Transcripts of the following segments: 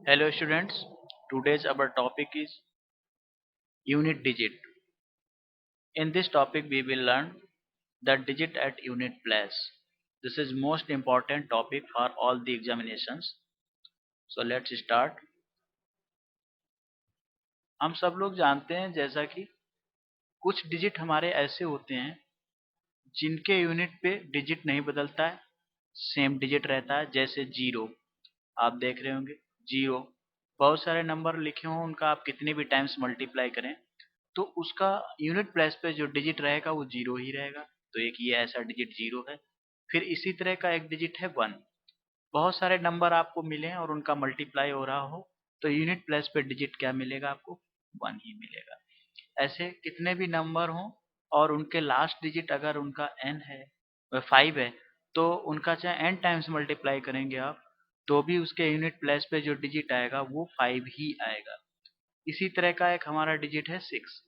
Hello students, today's our topic is unit digit. In this topic we will learn the digit at unit place. This is most important topic for all the examinations. So let's start. हम सब लोग जानते हैं जैसा कि कुछ digit हमारे ऐसे होते हैं जिनके यूनिट पे डिजिट नहीं बदलता है, सेम डिजिट रहता है। जैसे जीरो, आप देख रहे होंगे जीरो। बहुत सारे नंबर लिखे हों, उनका आप कितने भी टाइम्स मल्टीप्लाई करें तो उसका यूनिट प्लेस पे जो डिजिट रहेगा वो जीरो ही रहेगा। तो एक ये ऐसा डिजिट जीरो है। फिर इसी तरह का एक डिजिट है वन। बहुत सारे नंबर आपको मिले और उनका मल्टीप्लाई हो रहा हो तो यूनिट प्लेस पे डिजिट क्या मिलेगा आपको? वन ही मिलेगा। ऐसे कितने भी नंबर हों और उनके लास्ट डिजिट अगर उनका एन है, फाइव है, तो उनका चाहे एन टाइम्स मल्टीप्लाई करेंगे आप तो भी उसके यूनिट प्लेस पे जो डिजिट आएगा वो फाइव ही आएगा। इसी तरह का एक हमारा डिजिट है सिक्स।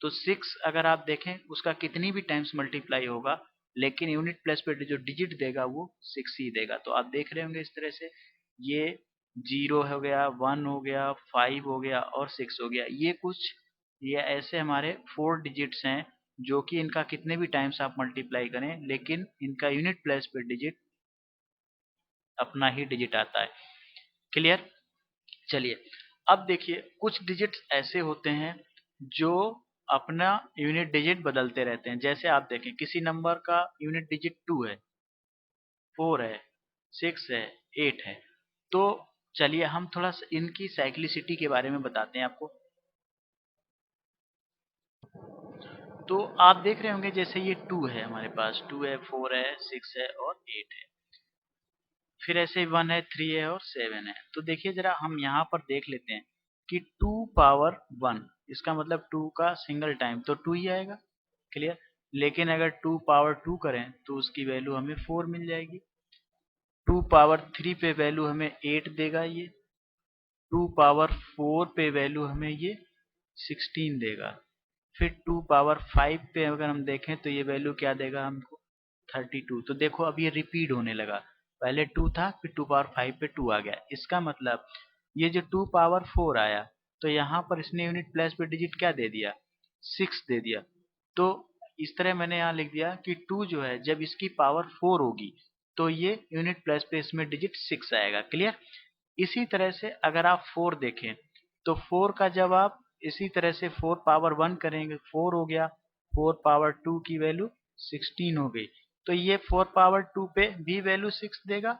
तो सिक्स अगर आप देखें उसका कितनी भी टाइम्स मल्टीप्लाई होगा लेकिन यूनिट प्लेस पे जो डिजिट देगा वो सिक्स ही देगा। तो आप देख रहे होंगे इस तरह से ये जीरो हो गया, वन हो गया, फाइव हो गया और सिक्स हो गया। ये ऐसे हमारे फोर डिजिट्स हैं जो कि इनका कितने भी टाइम्स आप मल्टीप्लाई करें लेकिन इनका यूनिट प्लेस पे डिजिट अपना ही डिजिट आता है। क्लियर? चलिए अब देखिए कुछ डिजिट्स ऐसे होते हैं जो अपना यूनिट डिजिट बदलते रहते हैं। जैसे आप देखें किसी नंबर का यूनिट डिजिट टू है, फोर है, सिक्स है, एट है। तो चलिए हम थोड़ा सा इनकी साइक्लिसिटी के बारे में बताते हैं आपको। तो आप देख रहे होंगे जैसे ये टू है, हमारे पास टू है, फोर है, सिक्स है और एट है। फिर ऐसे वन है, थ्री है और सेवन है। तो देखिए जरा हम यहाँ पर देख लेते हैं कि टू पावर वन, इसका मतलब टू का सिंगल टाइम तो टू ही आएगा। क्लियर? लेकिन अगर टू पावर टू करें तो उसकी वैल्यू हमें फोर मिल जाएगी। टू पावर थ्री पे वैल्यू हमें एट देगा ये। टू पावर फोर पे वैल्यू हमें ये सिक्सटीन देगा। फिर टू पावर फाइव पे अगर हम देखें तो ये वैल्यू क्या देगा हमको? 32। तो देखो अब ये रिपीट होने लगा। पहले टू था, फिर टू पावर फाइव पे टू आ गया। इसका मतलब ये जो टू पावर फोर आया तो यहाँ पर इसने यूनिट प्लेस पे डिजिट क्या दे दिया? सिक्स दे दिया। तो इस तरह मैंने यहाँ लिख दिया कि टू जो है जब इसकी पावर फोर होगी तो ये यूनिट प्लेस पे इसमें डिजिट सिक्स आएगा। क्लियर? इसी तरह से अगर आप फोर देखें तो फोर का जब आप इसी तरह से फोर पावर वन करेंगे, फोर हो गया, फोर पावर टू की वैल्यू सिक्सटीन हो गई। तो ये फोर पावर टू पे भी वैल्यू सिक्स देगा।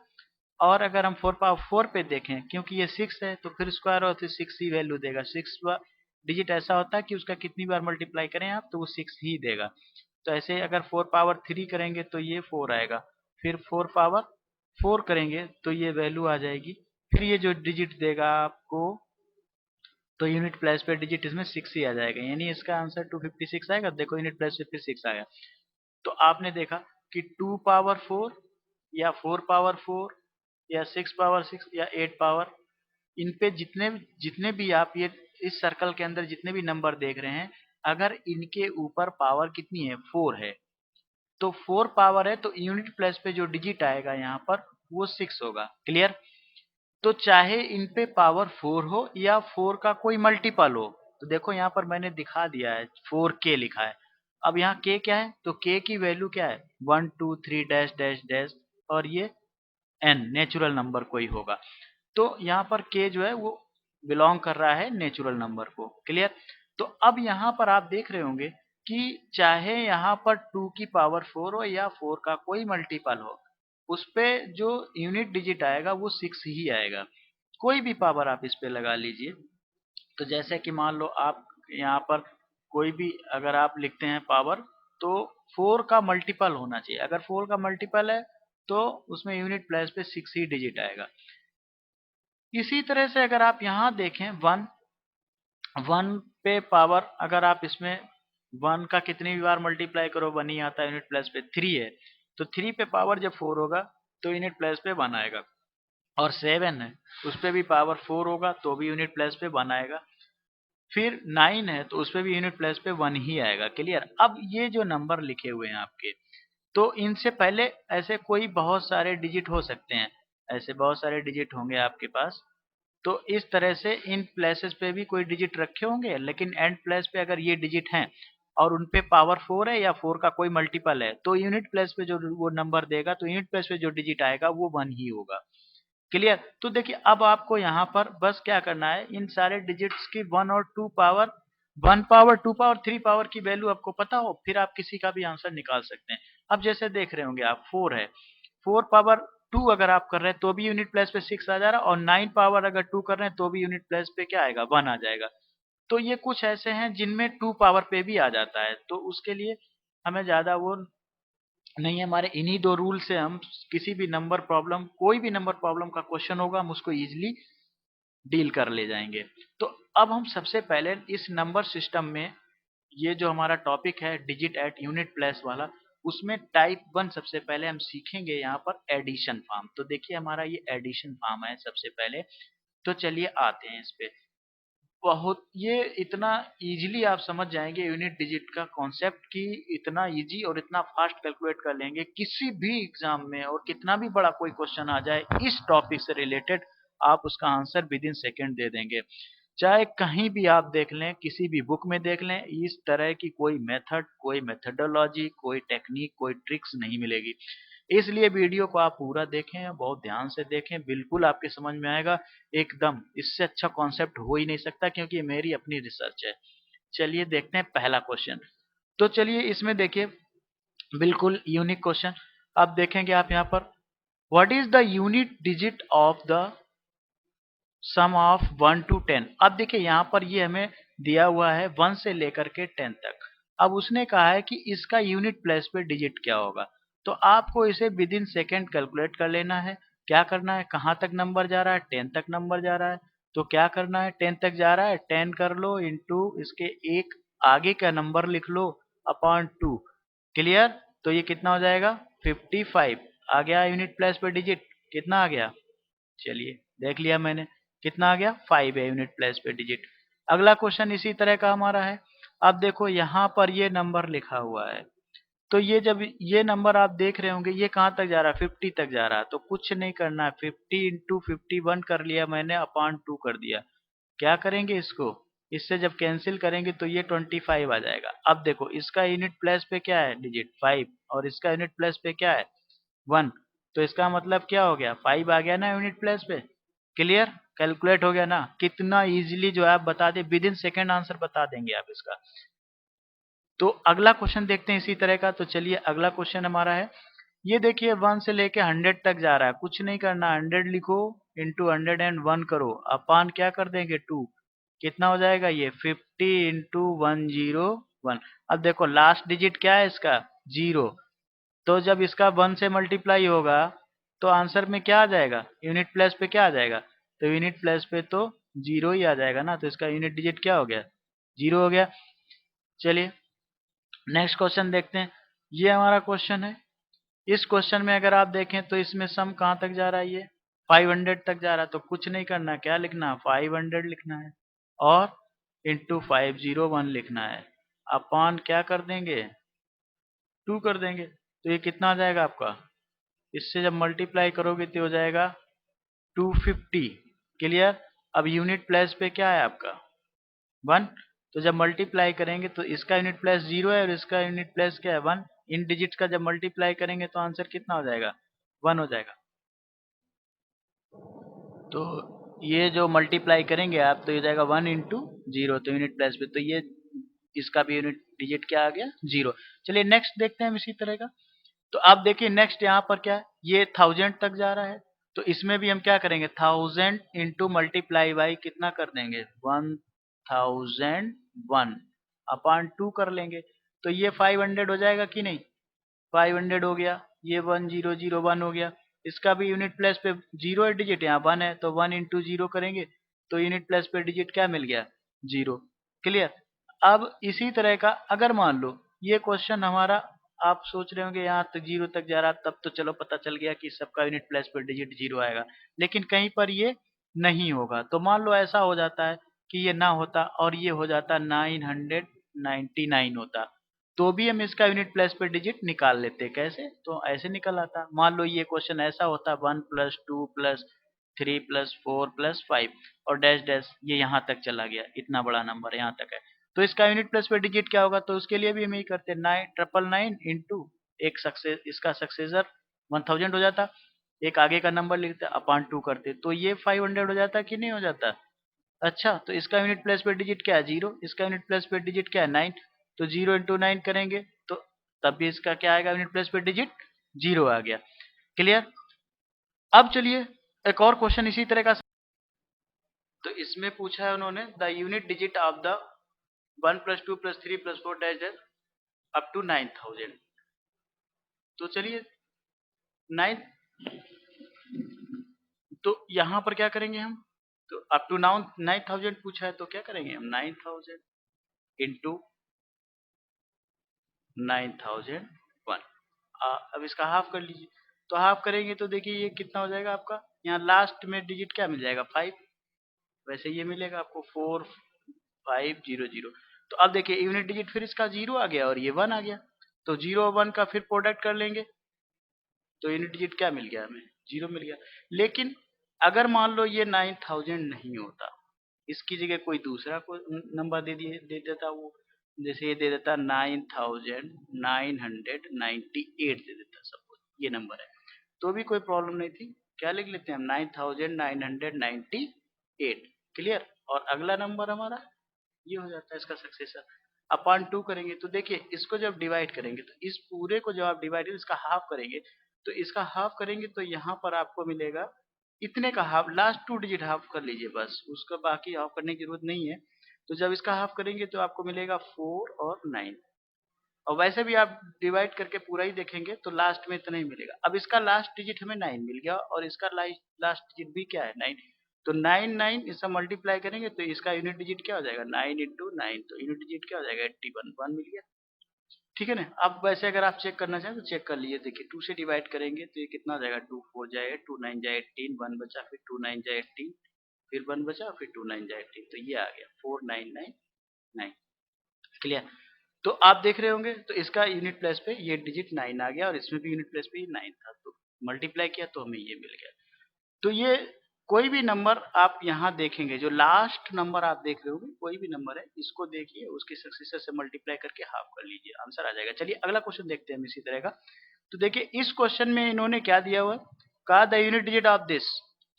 और अगर हम फोर पावर फोर पे देखें क्योंकि ये सिक्स है तो फिर स्क्वायर हो तो सिक्स ही वैल्यू देगा। सिक्स डिजिट ऐसा होता है कि उसका कितनी बार मल्टीप्लाई करें आप तो वो सिक्स ही देगा। तो ऐसे अगर फोर पावर थ्री करेंगे तो ये फोर आएगा। फिर फोर पावर फोर करेंगे तो ये वैल्यू आ जाएगी। फिर ये जो डिजिट देगा आपको तो यूनिट प्लेस पे डिजिट इसमें सिक्स ही आ जाएगा, यानी इसका आंसर 256 आएगा। देखो यूनिट प्लेस पे फिर सिक्स आया। तो आपने देखा कि टू पावर फोर या फोर पावर फोर या सिक्स पावर सिक्स या एट पावर, इन पे जितने जितने भी आप ये इस सर्कल के अंदर जितने भी नंबर देख रहे हैं अगर इनके ऊपर पावर कितनी है? फोर है। तो फोर पावर है तो यूनिट प्लेस पे जो डिजिट आएगा यहाँ पर वो सिक्स होगा। क्लियर? तो चाहे इन पे पावर फोर हो या फोर का कोई मल्टीपल हो, तो देखो यहाँ पर मैंने दिखा दिया है फोर के लिखा है। अब यहाँ के क्या है तो के की वैल्यू क्या है? One two three dash dash dash और ये एन नेचुरल नंबर कोई होगा। तो यहाँ पर के जो है वो बिलोंग कर रहा है नेचुरल नंबर को। क्लियर? तो अब यहाँ पर आप देख रहे होंगे कि चाहे यहाँ पर टू की पावर फोर हो या फोर का कोई मल्टीपल हो, उस पे जो यूनिट डिजिट आएगा वो सिक्स ही आएगा। कोई भी पावर आप इस पे लगा लीजिए। तो जैसे कि मान लो आप यहाँ पर कोई भी अगर आप लिखते हैं पावर तो फोर का मल्टीपल होना चाहिए। अगर फोर का मल्टीपल है तो उसमें यूनिट प्लेस पे सिक्स ही डिजिट आएगा। इसी तरह से अगर आप यहाँ देखें वन, वन पे पावर अगर आप इसमें वन का कितनी भी बार मल्टीप्लाई करो वन ही आता है। यूनिट प्लेस पे थ्री है तो थ्री पे पावर जब फोर होगा तो यूनिट प्लेस पे वन आएगा। और सेवन है उस पे भी पावर फोर होगा तो भी यूनिट प्लेस पे वन आएगा। फिर नाइन है तो उस पे भी यूनिट प्लेस पे वन ही आएगा। क्लियर? अब ये जो नंबर लिखे हुए हैं आपके, तो इनसे पहले ऐसे कोई बहुत सारे डिजिट हो सकते हैं। ऐसे बहुत सारे डिजिट होंगे आपके पास तो इस तरह से इन प्लेसेस पे भी कोई डिजिट रखे होंगे, लेकिन एंड प्लेस पे अगर ये डिजिट हैं और उन पे पावर 4 है या 4 का कोई मल्टीपल है, तो यूनिट प्लेस पे जो वो नंबर देगा, तो यूनिट प्लेस पे जो डिजिट आएगा वो 1 ही होगा। क्लियर? तो देखिए अब आपको यहाँ पर बस क्या करना है, इन सारे डिजिट्स की 1 और 2 पावर, 1 पावर, 2 पावर, 3 पावर की वैल्यू आपको पता हो, फिर आप किसी का भी आंसर निकाल सकते हैं। अब जैसे देख रहे होंगे आप 4 है, 4 पावर 2 अगर आप कर रहे हैं तो भी यूनिट प्लेस पे 6 आ जा रहा है, और 9 पावर अगर 2 कर रहे हैं तो भी यूनिट प्लेस पे क्या आएगा, 1 आ जाएगा। तो ये कुछ ऐसे हैं जिनमें 2 पावर पे भी आ जाता है, तो उसके लिए हमें ज्यादा वो नहीं है, हमारे इन्हीं दो रूल से हम किसी भी नंबर प्रॉब्लम, कोई भी नंबर प्रॉब्लम का क्वेश्चन होगा, हम उसको इजीली डील कर ले जाएंगे। तो अब हम सबसे पहले इस नंबर सिस्टम में, ये जो हमारा टॉपिक है डिजिट एट यूनिट प्लेस वाला, उसमें टाइप 1 सबसे पहले हम सीखेंगे यहाँ पर एडिशन फॉर्म। तो देखिए हमारा ये एडिशन फॉर्म है सबसे पहले। तो चलिए आते हैं इस पे। बहुत ये इतना इजीली आप समझ जाएंगे यूनिट डिजिट का कॉन्सेप्ट, कि इतना इजी और इतना फास्ट कैलकुलेट कर लेंगे किसी भी एग्जाम में, और कितना भी बड़ा कोई क्वेश्चन आ जाए इस टॉपिक से रिलेटेड, आप उसका आंसर विद इन सेकेंड दे देंगे। चाहे कहीं भी आप देख लें, किसी भी बुक में देख लें, इस तरह की कोई मेथड, कोई मेथडोलॉजी, कोई टेक्निक, कोई ट्रिक्स नहीं मिलेगी। इसलिए वीडियो को आप पूरा देखें, बहुत ध्यान से देखें, बिल्कुल आपके समझ में आएगा एकदम। इससे अच्छा कॉन्सेप्ट हो ही नहीं सकता, क्योंकि ये मेरी अपनी रिसर्च है। चलिए देखते हैं पहला क्वेश्चन। तो चलिए इसमें देखिए बिल्कुल यूनिक क्वेश्चन। अब देखेंगे आप यहाँ पर, what is the unit digit of the sum of 1 to 10। अब देखिए यहाँ पर ये हमें दिया हुआ है 1 से लेकर के 10 तक। अब उसने कहा है कि इसका यूनिट प्लेस पे डिजिट क्या होगा। तो आपको इसे विद इन सेकेंड कैलकुलेट कर लेना है। क्या करना है, कहाँ तक नंबर जा रहा है, 10 तक नंबर जा रहा है। तो क्या करना है, 10 तक जा रहा है, 10 कर लो इंटू इसके एक आगे का नंबर लिख लो अपॉन 2। क्लियर? तो ये कितना हो जाएगा, 55 आ गया यूनिट प्लेस पे डिजिट। कितना आ गया, चलिए देख लिया मैंने, कितना आ गया, 5 है यूनिट प्लेस पे डिजिट। अगला क्वेश्चन इसी तरह का हमारा है। अब देखो यहाँ पर ये नंबर लिखा हुआ है, तो ये जब ये नंबर आप देख रहे होंगे, ये कहाँ तक जा रहा है, 50 तक जा रहा है। तो कुछ नहीं करना है, 50 इंटू 51 कर लिया मैंने, अपॉन 2 कर दिया। क्या करेंगे इसको, इससे जब कैंसिल करेंगे तो ये 25 आ जाएगा। अब देखो इसका यूनिट प्लेस पे क्या है डिजिट, 5, और इसका यूनिट प्लेस पे क्या है, 1। तो इसका मतलब क्या हो गया, 5 आ गया ना यूनिट प्लेस पे। क्लियर? कैलकुलेट हो गया ना, कितना इजीली जो है आप बता दे, विद इन सेकेंड आंसर बता देंगे आप इसका। तो अगला क्वेश्चन देखते हैं इसी तरह का। तो चलिए अगला क्वेश्चन हमारा है, ये देखिए 1 से लेके 100 तक जा रहा है। कुछ नहीं करना, 100 लिखो इंटू 101 करो, अपान क्या कर देंगे 2। कितना हो जाएगा ये, 50 इंटू 101। अब देखो लास्ट डिजिट क्या है इसका, 0। तो जब इसका 1 से मल्टीप्लाई होगा तो आंसर में क्या आ जाएगा, यूनिट प्लेस पे क्या आ जाएगा, तो यूनिट प्लेस पे तो 0 ही आ जाएगा ना। तो इसका यूनिट डिजिट क्या हो गया, 0 हो गया। चलिए नेक्स्ट क्वेश्चन देखते हैं। ये हमारा क्वेश्चन है। इस क्वेश्चन में अगर आप देखें तो इसमें सम कहाँ तक जा रहा है, ये 500 तक जा रहा है। तो कुछ नहीं करना, क्या लिखना, 500 लिखना है, और इंटू 501 लिखना है, अपॉन क्या कर देंगे, 2 कर देंगे। तो ये कितना आ जाएगा आपका, इससे जब मल्टीप्लाई करोगे तो हो जाएगा 250। क्लियर? अब यूनिट प्लेस पे क्या है आपका, 1। तो जब मल्टीप्लाई करेंगे तो इसका यूनिट प्लेस 0 है और इसका यूनिट प्लेस क्या है, 1। इन डिजिट्स का जब मल्टीप्लाई करेंगे तो आंसर कितना हो जाएगा, 1 हो जाएगा। तो ये जो मल्टीप्लाई करेंगे आप तो ये जाएगा 1 इंटू 0, तो यूनिट प्लेस पे, तो ये इसका भी यूनिट डिजिट क्या आ गया, 0। चलिए नेक्स्ट देखते हैं हम इसी तरह का। तो आप देखिए नेक्स्ट यहाँ पर क्या है, ये 1000 तक जा रहा है। तो इसमें भी हम क्या करेंगे, 1000 इंटू मल्टीप्लाई बाई कितना कर देंगे, 1001 अपॉन 2 कर लेंगे। तो ये 500 हो जाएगा कि नहीं, 500 हो गया, ये 1001 हो गया। इसका भी यूनिट प्लेस पे 0 है डिजिट, यहाँ 1 है, तो 1 इंटू 0 करेंगे तो यूनिट प्लेस पे डिजिट क्या मिल गया, 0। क्लियर? अब इसी तरह का अगर मान लो ये क्वेश्चन हमारा, आप सोच रहे होंगे यहाँ तक 0 तक जा रहा, तब तो चलो पता चल गया कि सबका यूनिट प्लेस पे डिजिट 0 आएगा। लेकिन कहीं पर ये नहीं होगा, तो मान लो ऐसा हो जाता है कि ये ना होता और ये हो जाता 999 होता, तो भी हम इसका यूनिट प्लेस पे डिजिट निकाल लेते। कैसे, तो ऐसे निकल आता। मान लो ये क्वेश्चन ऐसा होता, 1 प्लस 2 प्लस 3 प्लस 4 प्लस 5 और डैश डैश, ये यहाँ तक चला गया, इतना बड़ा नंबर यहाँ तक है। तो इसका यूनिट प्लेस पे डिजिट क्या होगा, तो उसके लिए भी हम यही करते हैं, 999 इंटू एक सक्सेस, इसका सक्सेसर 1000 हो जाता, एक आगे का नंबर लिखते अपॉन 2 करते, तो ये 500 हो जाता कि नहीं हो जाता। अच्छा, तो इसका यूनिट प्लेस पे डिजिट क्या है, 0, इसका यूनिट प्लेस पे डिजिट क्या है, 9, तो 0 इंटू 9 करेंगे तो तब भी इसका क्या आएगा, यूनिट प्लेस पे डिजिट 0 आ गया। क्लियर। अब चलिए एक और क्वेश्चन इसी तरह का, तो इसमें पूछा है उन्होंने the unit digit of the 1 plus 2 plus 3 plus 4 dash dash up to 9000। तो चलिए 9, तो यहाँ पर क्या करेंगे हम, तो अप टू नाउ 9000 पूछा है, तो क्या करेंगे हम, 9000 इंटू 9001। अब इसका हाफ कर लीजिए, तो हाफ करेंगे तो देखिए ये कितना हो जाएगा आपका, यहाँ लास्ट में डिजिट क्या मिल जाएगा, 5, वैसे ये मिलेगा आपको 4500। तो अब देखिए यूनिट डिजिट फिर इसका 0 आ गया और ये 1 आ गया, तो 0 और 1 का फिर प्रोडक्ट कर लेंगे, तो यूनिट डिजिट क्या मिल गया हमें, 0 मिल गया। लेकिन अगर मान लो ये 9000 नहीं होता, इसकी जगह कोई दूसरा कोई नंबर दे देता वो, जैसे ये दे देता 9998 दे देता, सपोज ये नंबर है, तो भी कोई प्रॉब्लम नहीं थी, क्या लिख लेते हैं हम, 9998। क्लियर। और अगला नंबर हमारा ये हो जाता है इसका सक्सेसर, अपॉन 2 करेंगे, तो देखिए इसको जब डिवाइड करेंगे, तो इस पूरे को जब आप डिवाइड करेंगे, इसका हाफ करेंगे, तो इसका हाफ करेंगे तो यहाँ पर आपको मिलेगा इतने का हाफ, लास्ट 2 डिजिट हाफ कर लीजिए बस, उसका बाकी हाफ करने की जरूरत नहीं है। तो जब इसका हाफ करेंगे तो आपको मिलेगा 4 और 9, और वैसे भी आप डिवाइड करके पूरा ही देखेंगे तो लास्ट में इतना ही मिलेगा। अब इसका लास्ट डिजिट हमें 9 मिल गया और इसका लास्ट डिजिट भी क्या है, 9, तो 9 इसका मल्टीप्लाई करेंगे तो इसका यूनिट डिजिट क्या हो जाएगा, 9 इंटू 9, तो यूनिट डिजिट क्या हो जाएगा, 81, 1 मिल गया। ठीक है ना। अब वैसे अगर आप चेक करना चाहें तो चेक कर लीजिए, देखिए 2 से डिवाइड करेंगे तो ये कितना हो जाएगा, 2 4 जाएगा, 2 9 जाए 18, 1 बचा, फिर 2 9 जाए 18, फिर 1 बचा, फिर 2 9 जाए 18, तो ये आ गया 4999। क्लियर। तो आप देख रहे होंगे, तो इसका यूनिट प्लेस पे ये डिजिट 9 आ गया और इसमें भी यूनिट प्लेस पे ये 9 था, तो मल्टीप्लाई किया तो हमें ये मिल गया। तो ये कोई भी नंबर आप यहाँ देखेंगे, जो लास्ट नंबर आप देख रहे होंगे, कोई भी नंबर है, इसको देखिए उसके सक्सेसर से मल्टीप्लाई करके हाफ कर लीजिए, आंसर आ जाएगा। चलिए अगला क्वेश्चन देखते हैं हम इसी तरह का। तो देखिए इस क्वेश्चन में इन्होंने क्या दिया हुआ है, कहा the unit digit of this,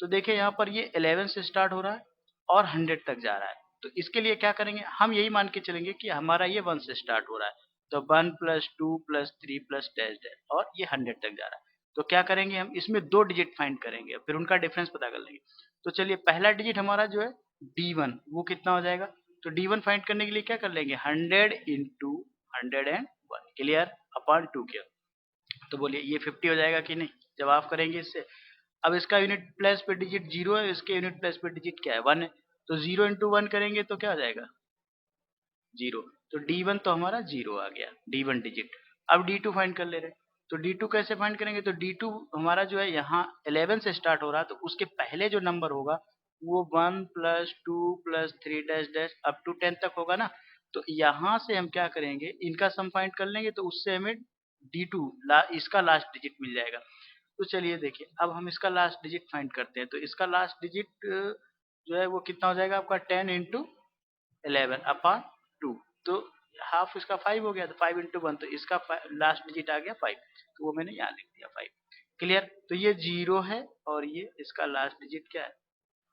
तो देखिए यहाँ पर ये 11 से स्टार्ट हो रहा है और 100 तक जा रहा है, तो इसके लिए क्या करेंगे, हम यही मान के चलेंगे कि हमारा ये 1 से स्टार्ट हो रहा है, तो 1 plus 2 plus 3 plus dash dash और ये 100 तक जा रहा है। तो क्या करेंगे हम, इसमें 2 डिजिट फाइंड करेंगे, फिर उनका डिफरेंस पता कर लेंगे। तो चलिए पहला डिजिट हमारा जो है D1, वो कितना हो जाएगा, तो D1 फाइंड करने के लिए क्या कर लेंगे, 100 इंटू 101। क्लियर। अपॉन 2 किया, तो बोलिए ये 50 हो जाएगा कि नहीं, जब आप करेंगे इससे। अब इसका यूनिट प्लेस पे डिजिट 0 है, इसके यूनिट प्लेस पे डिजिट क्या है, 1 है, तो 0 इंटू 1 करेंगे तो क्या हो जाएगा, 0, तो D1 तो हमारा 0 आ गया, D1 डिजिट। अब D2 फाइंड कर ले रहे हैं, तो D2 कैसे फाइंड करेंगे, तो D2 हमारा जो है यहाँ 11 से स्टार्ट हो रहा है, तो उसके पहले जो नंबर होगा वो 1 plus 2 plus 3 dash dash up to 10 तक होगा ना, तो यहाँ से हम क्या करेंगे, इनका सम फाइंड कर लेंगे, तो उससे हमें D2 इसका लास्ट डिजिट मिल जाएगा। तो चलिए देखिए अब हम इसका लास्ट डिजिट फाइंड करते हैं, तो इसका लास्ट डिजिट जो है वो कितना हो जाएगा आपका, 10 इंटू 11 अपॉन 2, तो हाफ इसका 5 हो गया, तो 5 इंटू 1, तो इसका लास्ट डिजिट आ गया 5, तो वो मैंने यहाँ लिख दिया 5। क्लियर। तो ये 0 है और ये इसका लास्ट डिजिट क्या है,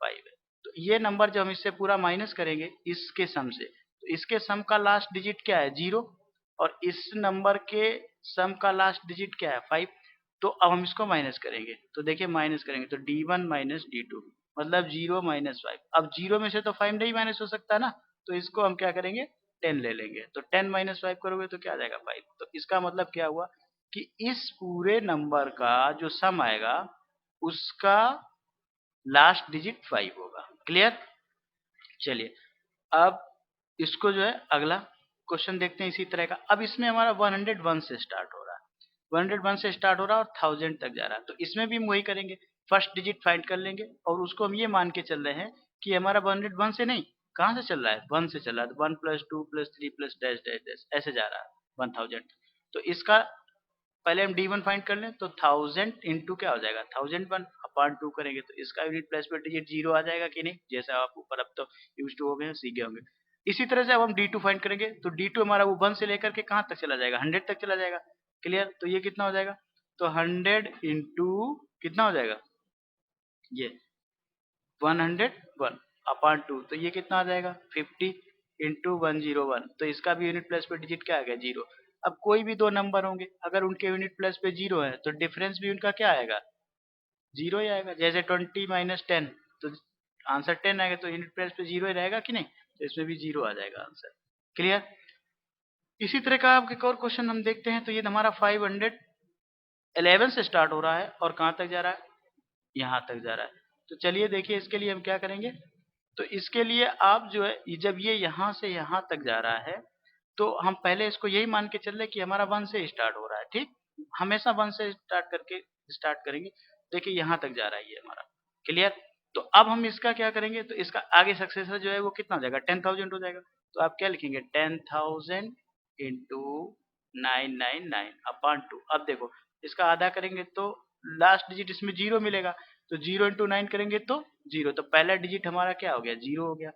5 है। तो ये नंबर जब हम इससे पूरा माइनस करेंगे इसके सम से, तो इसके सम का लास्ट डिजिट क्या है, 0, और इस नंबर के सम का लास्ट डिजिट क्या है, 5। तो अब हम इसको माइनस करेंगे, तो देखिए माइनस करेंगे तो D1 माइनस D2 मतलब 0 माइनस 5। अब 0 में से तो 5 नहीं माइनस हो सकता ना, तो इसको हम क्या करेंगे, 10 ले लेंगे, तो 10 माइनस 5 करोगे तो क्या आ जाएगा, 5। तो इसका मतलब क्या हुआ कि इस पूरे नंबर का जो सम आएगा उसका लास्ट डिजिट 5 होगा। क्लियर। चलिए अब इसको जो है अगला क्वेश्चन देखते हैं इसी तरह का। अब इसमें हमारा 101 से स्टार्ट हो रहा है, 101 से स्टार्ट हो रहा है और 1000 तक जा रहा है, तो इसमें भी हम वही करेंगे, फर्स्ट डिजिट फाइंड कर लेंगे और उसको हम ये मान के चल रहे हैं कि हमारा 101 से नहीं, कहाँ से चल रहा है, 1 से चल रहा है, तो 1 plus 2 plus 3 plus dash dash dash ऐसे जा रहा है 1000। तो इसका पहले हम D1 फाइंड कर लें, तो 1000 इंटू क्या हो जाएगा 1001 अपॉन 2 करेंगे तो इसका यूनिट प्लेस पे डिजिट 0 आ जाएगा कि नहीं, जैसा आप ऊपर अब तो यूज टू हो गए सीख गए होंगे। इसी तरह से अब हम D2 फाइंड करेंगे, तो D2 हमारा वो 1 से लेकर के कहाँ तक चला जाएगा 100 तक चला जाएगा। क्लियर, तो ये कितना हो जाएगा, तो 100 इंटू कितना हो जाएगा, ये 101 अपॉन 2, तो ये कितना आ जाएगा 50 इंटू 101, तो इसका भी यूनिट प्लेस पे डिजिट क्या आ गया 0। अब कोई भी दो नंबर होंगे, अगर उनके यूनिट प्लेस पे 0 है तो डिफरेंस भी उनका क्या आएगा 0 ही आएगा। जैसे 20 माइनस 10, तो आंसर 10 आएगा, तो यूनिट प्लेस पे 0 ही रहेगा कि नहीं, तो इसमें भी 0 आ जाएगा आंसर। क्लियर। इसी तरह का आपके एक और क्वेश्चन हम देखते हैं, तो ये हमारा 511 से स्टार्ट हो रहा है और कहाँ तक जा रहा है, यहाँ तक जा रहा है। तो चलिए देखिए इसके लिए हम क्या करेंगे, तो इसके लिए आप जो है जब ये यहाँ से यहाँ तक जा रहा है, तो हम पहले इसको यही मान के चल रहे कि हमारा 1 से स्टार्ट हो रहा है, ठीक, हमेशा 1 से स्टार्ट करेंगे। देखिए यहाँ तक जा रहा है ये हमारा। क्लियर। तो अब हम इसका क्या करेंगे, तो इसका आगे सक्सेसर जो है वो कितना हो जाएगा 10,000 हो जाएगा। तो आप क्या लिखेंगे 10,000 इंटू 999 अपॉन 2। अब देखो इसका आधा करेंगे तो लास्ट डिजिट इसमें 0 मिलेगा, तो 0 इंटू 9 करेंगे तो 0, तो पहला डिजिट हमारा क्या हो गया 0 हो गया।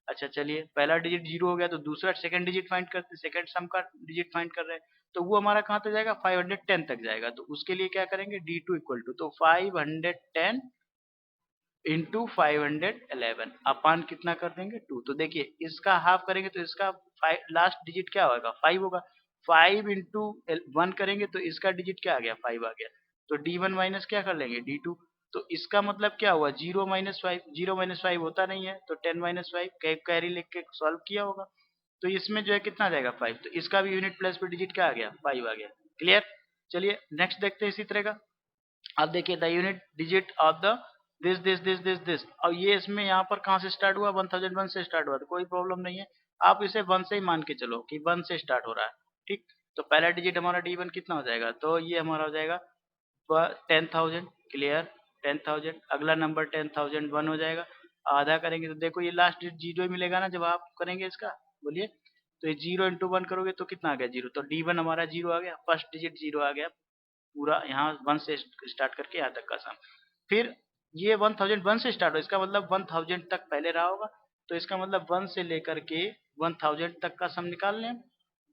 अच्छा चलिए पहला डिजिट 0 हो गया, तो दूसरा सेकंड डिजिट फाइंड करते, सेकंड सम का डिजिट फाइंड कर रहे हैं, तो वो हमारा कहाँ तक जाएगा 510 तक जाएगा। तो उसके लिए क्या करेंगे D2 इक्वल टू, तो 510 इंटू 511 अपान कितना कर देंगे 2। तो देखिए इसका हाफ करेंगे तो इसका लास्ट डिजिट क्या होगा 5 होगा, 5 इंटू 1 करेंगे तो इसका डिजिट क्या आ गया 5 आ गया। तो D1 माइनस क्या कर लेंगे D2, तो इसका मतलब क्या हुआ 0 माइनस 5, 0 माइनस 5 होता नहीं है, तो 10 माइनस 5 कैरी लिख के सॉल्व किया होगा, तो इसमें जो है कितना आ जाएगा 5, तो इसका भी यूनिट प्लेस पे डिजिट क्या आ गया 5 आ गया। क्लियर। चलिए नेक्स्ट देखते हैं इसी तरह का। अब देखिए the unit digit of the this और ये इसमें यहाँ पर कहाँ से स्टार्ट हुआ 1001 से स्टार्ट हुआ, तो कोई प्रॉब्लम नहीं है, आप इसे 1 से ही मान के चलो कि 1 से स्टार्ट हो रहा है। ठीक, तो पहला डिजिट हमारा D1 कितना हो जाएगा, तो ये हमारा हो जाएगा 10,000। क्लियर, 10,000, अगला नंबर 10,001 हो जाएगा, आधा करेंगे तो देखो ये लास्ट डिजिट 0 ही मिलेगा ना जब आप करेंगे इसका, बोलिए। तो ये 0 इंटू 1 करोगे तो कितना आ गया 0, तो D1 हमारा 0 आ गया, फर्स्ट डिजिट 0 आ गया पूरा, यहाँ 1 से स्टार्ट करके यहाँ तक का सम। फिर ये 1001 से स्टार्ट हो, इसका मतलब 1000 तक पहले रहा होगा, तो इसका मतलब 1 से लेकर के 1000 तक का सम निकाल लें।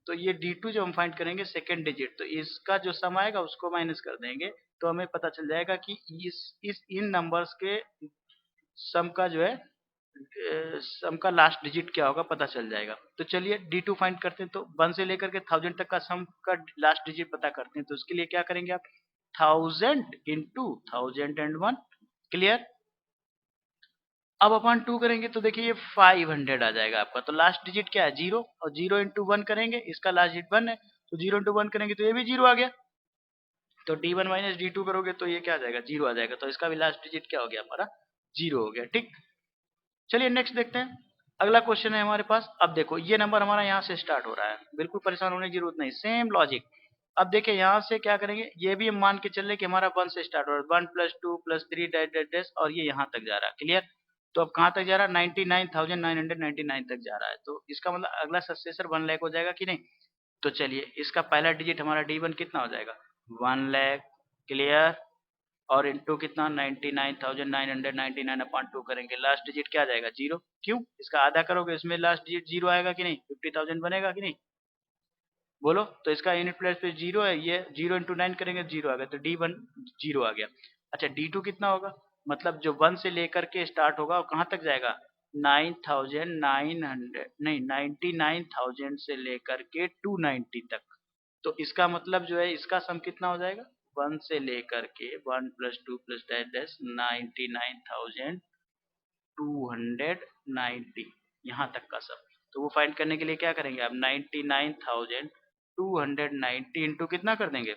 तो ये D2 जो हम फाइंड करेंगे सेकंड डिजिट, तो इसका जो सम आएगा उसको माइनस कर देंगे, तो हमें पता चल जाएगा कि इस इन नंबर्स के सम का जो है सम का लास्ट डिजिट क्या होगा पता चल जाएगा। तो चलिए D2 फाइंड करते हैं, तो 1 से लेकर के 1000 तक का सम का लास्ट डिजिट पता करते हैं, तो उसके लिए क्या करेंगे आप 1000 इंटू 1001। क्लियर। अब अपन 2 करेंगे तो देखिए ये 500 आ जाएगा आपका, तो लास्ट डिजिट क्या है 0, और 0 इंटू 1 करेंगे, इसका लास्ट डिजिट 1 है, तो 0 इंटू 1 करेंगे तो ये भी 0 आ गया। तो D1 माइनस D2 करोगे तो ये क्या आ जाएगा 0 आ जाएगा, तो इसका भी लास्ट डिजिट क्या हो गया हमारा 0 हो गया। ठीक, चलिए नेक्स्ट देखते हैं। अगला क्वेश्चन है हमारे पास। अब देखो ये नंबर हमारा यहाँ से स्टार्ट हो रहा है, बिल्कुल परेशान होने की जरूरत नहीं, सेम लॉजिक। अब देखिए यहाँ से क्या करेंगे, ये भी हम मान के चल रहे कि हमारा 1 से स्टार्ट हो रहा है, 1 plus 2 plus 3 dash dash dash, और ये यहाँ तक जा रहा है। क्लियर। तो अब कहाँ तक जा रहा है 99,999 तक जा रहा है, तो इसका मतलब अगला सक्सेसर 1 लाख हो जाएगा कि नहीं। तो चलिए इसका पहला डिजिट हमारा D1 कितना हो जाएगा 1 लाख। क्लियर। और इंटू कितना 99,999 अपॉन 2 करेंगे, लास्ट डिजिट क्या आ जाएगा 0। क्यों, इसका आधा करोगे इसमें लास्ट डिजिट 0 आएगा कि नहीं, 50,000 बनेगा कि नहीं, बोलो। तो इसका यूनिट प्लेस पे 0 है, ये 0 इंटू 9 करेंगे 0 आ गया, तो D1 0 आ गया। अच्छा D2 कितना होगा, मतलब जो 1 से लेकर के स्टार्ट होगा वो कहाँ तक जाएगा 9,900 नहीं 99,000 से लेकर के 290 तक। तो इसका मतलब जो है इसका सम कितना हो जाएगा 1 से लेकर के 1 प्लस 2 प्लस डैश डैश 99,290 यहाँ तक का सम। तो वो फाइंड करने के लिए क्या करेंगे आप 99,290 इंटू कितना कर देंगे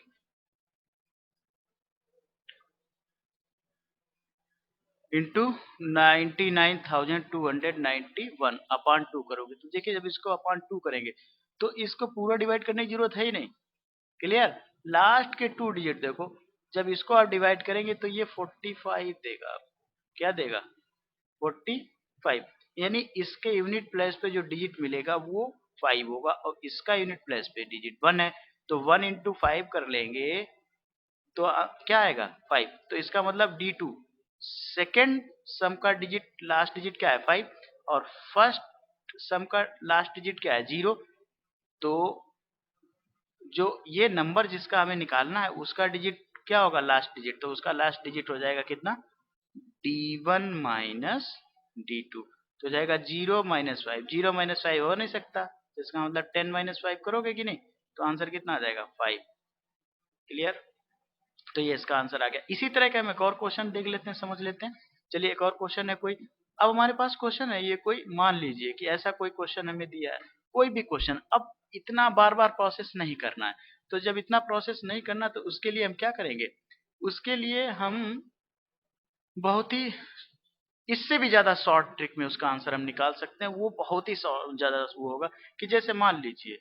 इंटू 99,291 अपॉन 2 करोगे, तो देखिए जब इसको अपॉन 2 करेंगे तो इसको पूरा डिवाइड करने की जरूरत है ही नहीं। क्लियर। लास्ट के 2 डिजिट देखो, जब इसको आप डिवाइड करेंगे तो ये 45 देगा आपको। क्या देगा 45, यानी इसके यूनिट प्लेस पे जो डिजिट मिलेगा वो 5 होगा, और इसका यूनिट प्लेस पे डिजिट 1 है। तो 1 इंटू 5 कर लेंगे तो क्या आएगा 5। तो इसका मतलब D2 सेकेंड सम का डिजिट लास्ट डिजिट क्या है 5 और फर्स्ट सम का लास्ट डिजिट क्या है 0। तो जो ये नंबर जिसका हमें निकालना है उसका डिजिट क्या होगा लास्ट डिजिट, तो उसका लास्ट डिजिट हो जाएगा कितना D1 माइनस D2। तो जाएगा 0 माइनस 5, 0 माइनस 5 हो नहीं सकता, तो इसका मतलब 10 माइनस 5 करोगे कि नहीं, तो आंसर कितना आ जाएगा 5। क्लियर। तो ये इसका आंसर आ गया। इसी तरह का हम एक और क्वेश्चन देख लेते हैं, समझ लेते हैं। चलिए एक और क्वेश्चन है कोई। अब हमारे पास क्वेश्चन है ये कोई, मान लीजिए कि ऐसा कोई क्वेश्चन हमें दिया है, कोई भी क्वेश्चन। अब इतना बार बार प्रोसेस नहीं करना है, तो जब इतना प्रोसेस नहीं करना तो उसके लिए हम क्या करेंगे, उसके लिए हम बहुत ही इससे भी ज्यादा शॉर्ट ट्रिक में उसका आंसर हम निकाल सकते हैं। वो बहुत ही ज्यादा वो होगा कि जैसे मान लीजिए,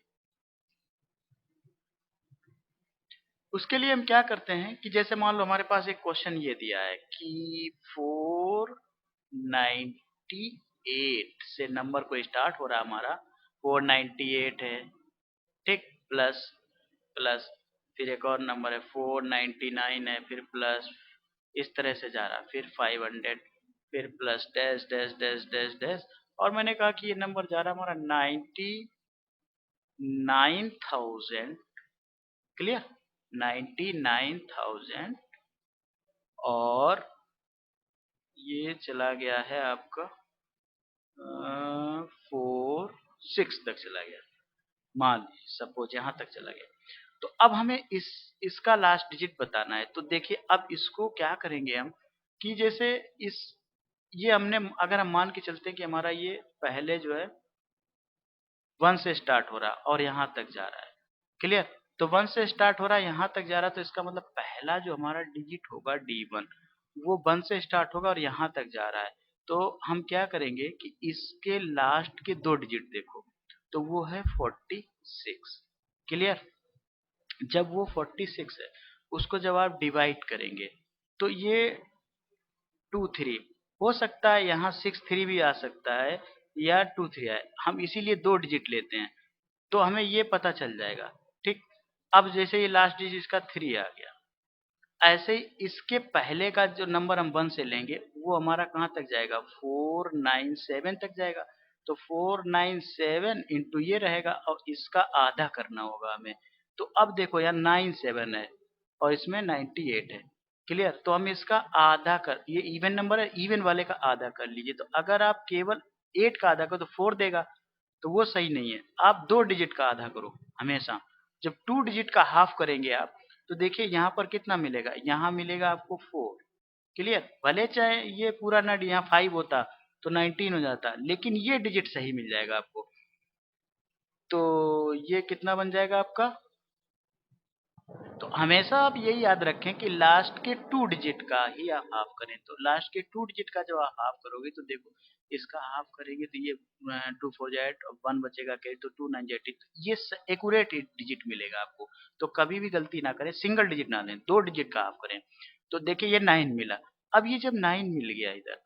उसके लिए हम क्या करते हैं कि जैसे मान लो हमारे पास एक क्वेश्चन ये दिया है कि 498 से नंबर को स्टार्ट हो रहा है हमारा, 498 है, ठीक, प्लस प्लस, फिर एक और नंबर है 499 है, फिर प्लस, इस तरह से जा रहा, फिर 500, फिर plus dash dash dash dash dash, और मैंने कहा कि ये नंबर जा रहा है हमारा 99,000। क्लियर, 99,000, और ये चला गया है आपका 4 6 तक चला गया, मान लीजिए सपोज यहाँ तक चला गया। तो अब हमें इसका लास्ट डिजिट बताना है। तो देखिए अब इसको क्या करेंगे हम कि जैसे इस ये हमने, अगर हम मान के चलते हैं कि हमारा ये पहले जो है 1 से स्टार्ट हो रहा और यहाँ तक जा रहा है। क्लियर। तो 1 से स्टार्ट हो रहा है यहाँ तक जा रहा है, तो इसका मतलब पहला जो हमारा डिजिट होगा D1 वो 1 से स्टार्ट होगा और यहाँ तक जा रहा है। तो हम क्या करेंगे कि इसके लास्ट के 2 डिजिट देखो, तो वो है 46। क्लियर। जब वो 46 है उसको जब आप डिवाइड करेंगे तो ये 2 3 हो सकता है, यहाँ 6 3 भी आ सकता है या 2 3 आए, हम इसीलिए 2 डिजिट लेते हैं तो हमें ये पता चल जाएगा। ठीक। अब जैसे ये लास्ट डिजिट इसका 3 आ गया, ऐसे ही इसके पहले का जो नंबर हम 1 से लेंगे वो हमारा कहाँ तक जाएगा 497 तक जाएगा। तो 497 इंटू ये रहेगा और इसका आधा करना होगा हमें। तो अब देखो यार 97 है और इसमें 98 है। क्लियर। तो हम इसका आधा कर, ये इवन नंबर है, इवन वाले का आधा कर लीजिए। तो अगर आप केवल 8 का आधा करो तो 4 देगा, तो वो सही नहीं है। आप 2 डिजिट का आधा करो हमेशा। जब 2 डिजिट का हाफ करेंगे आप, तो देखिए यहाँ पर कितना मिलेगा, यहाँ मिलेगा आपको 4। क्लियर। भले चाहे ये पूरा ना यहाँ 5 होता तो 19 हो जाता, लेकिन ये डिजिट सही मिल जाएगा आपको। तो ये कितना बन जाएगा आपका, तो हमेशा आप यही याद रखें कि लास्ट के 2 डिजिट का ही आप हाफ करें। तो लास्ट के 2 डिजिट का जब आप हाफ करोगे तो देखो इसका हाफ करेंगे तो ये 2 4 जाएट और 1 बचेगा, क्या तो 2 9 जाएट, ये एक्यूरेट डिजिट मिलेगा आपको। तो कभी भी गलती ना करें, सिंगल डिजिट ना लें, 2 डिजिट का हाफ करें। तो देखिए ये 9 मिला। अब ये जब 9 मिल गया इधर,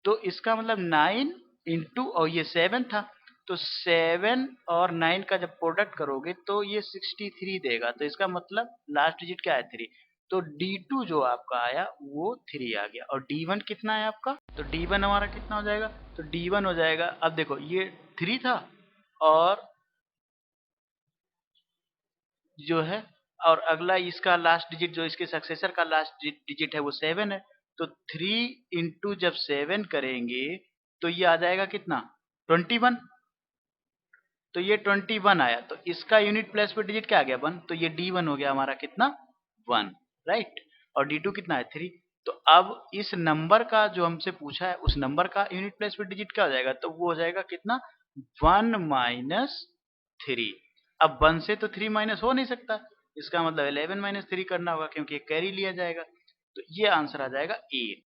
तो इसका मतलब 9 इंटू और ये 7 था, तो 7 और 9 का जब प्रोडक्ट करोगे तो ये 63 देगा। तो इसका मतलब लास्ट डिजिट क्या है 3। तो D2 जो आपका आया वो 3 आ गया। और D1 कितना है आपका, तो D1 हमारा कितना हो जाएगा, तो D1 हो जाएगा, अब देखो ये 3 था और जो है, और अगला इसका लास्ट डिजिट जो इसके सक्सेसर का लास्ट डिजिट है वो 7 है। तो 3 इंटू जब 7 करेंगे तो ये आ जाएगा कितना 21। तो ये 21 आया, तो इसका यूनिट प्लेस पे डिजिट क्या आ गया 1, तो ये D1 हो गया हमारा कितना 1, राइट। और D2 कितना है 3। तो अब इस नंबर का जो हमसे पूछा है उस नंबर का यूनिट प्लेस पे डिजिट क्या हो जाएगा, तो वो हो जाएगा कितना 1 माइनस 3। अब 1 से तो 3 माइनस हो नहीं सकता, इसका मतलब 11 माइनस 3 करना होगा क्योंकि कैरी लिया जाएगा। तो ये आंसर आ जाएगा 8।